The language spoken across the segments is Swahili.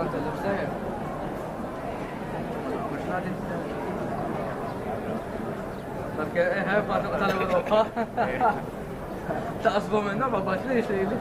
رحت البساير مش نادي perché fatto dall'Europa tak asbomena babas lì sei lì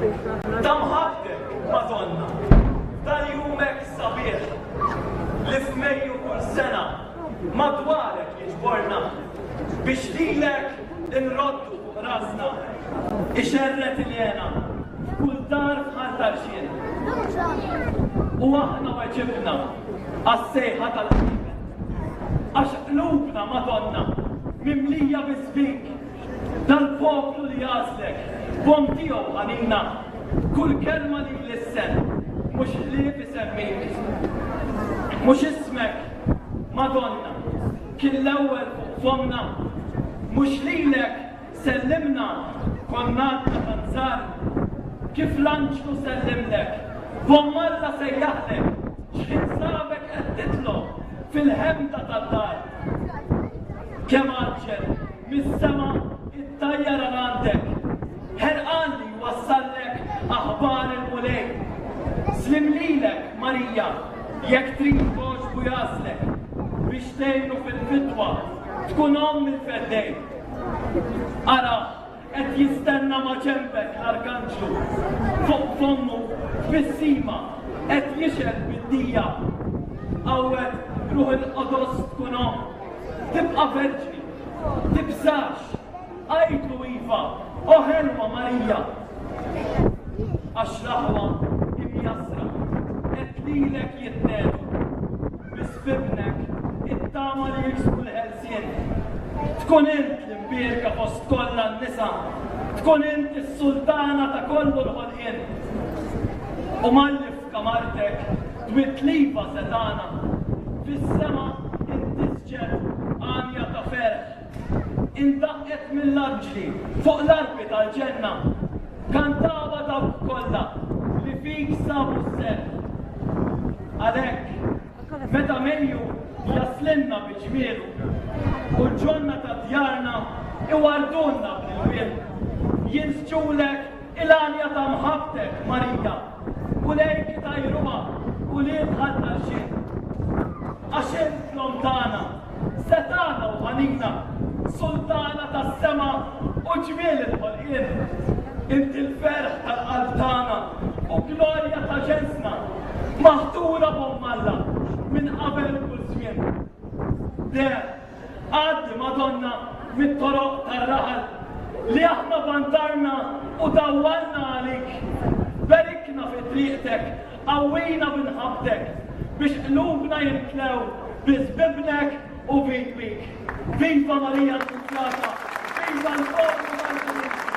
Tamħabdek, Madonna, tal-jumek sabiħ li f'Mejju kull sena madwarek jiġborna biex lilek inroddu rasna ixerret il-jena kull dar bħal darxin. U aħna weġibna għas-sejħa tal-ħimen għax qlubna Madonna mimlija bisbik dal-poplu li jażlek bom tiegħu ħanina kull kelma li l-issen mux li bisemmik mux ismek Madonna kien l-ewwel fuq fomna mux lilek sellimna konnatna tanzar kif lanċlu sellimlek bommarla sejjaħlek x'ħin sabek qed titlob fil-ħemda tad-dar kemm għaġġel mis-sema it-tajjar għandek ħerqan li wassallek aħbar il-mulej slim lilek Marija jekk trid toġbu jaslek biex tgħinu fil-fitwa tkun omm il-feddej. Ara qed jistenna ma' ġembek l-arkanġlu fuq fommu fis-sima qed jixel bid-dija għawed ruħ il-qodos tkun omm tibqa' verġi tibżax għajtlu iva oħelwa Marija għax raħwa imjasra qed lilek jitnedu bisbibnek it-tama li jiksbu l-ħelsien tkun int l-imbirka fost kollha n-nisa tkun int is-sultana ta' kollu l-ħolqien u malli f'kamartek twitliba setana fis-sema intisġed għanja ta' ferħ indaqqet mill-arġli fuq l-arbi tal-ġenna kantava dawk kollha li fik sabu s-serħ għalhekk meta Mejju jaslinna biġmieru u l-ġonna ta' djarna iwardunna bil-wil jinsġulek il-għanja ta' mħabtek Marija u lejk tajruha u li tħadda xin għaxin lontana setana u ħanina sultana ta' sema u ġmiel il-ħolqien inti l-ferħ tal-qalb tagħna u glorja ta' ġensna maħtura bommalla minn qabel kull żmien. Der għaddi Madonna mit-toroq tar-raħal li aħna bantarna u dawwalna għalik berikna fi triqtek qawwina binħabtek biex qlubna jimtlew bisbibnek u bik. Viva Marija Annunciata! Viva l-poplu tal-Ġenna!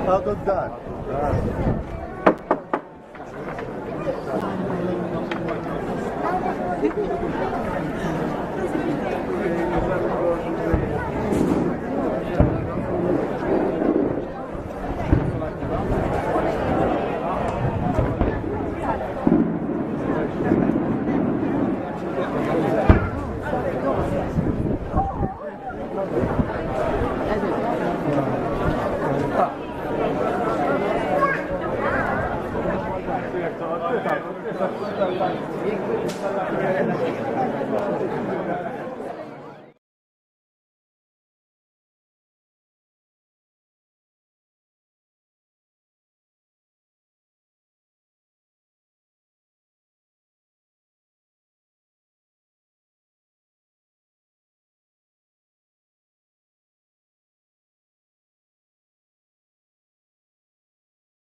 Out of that.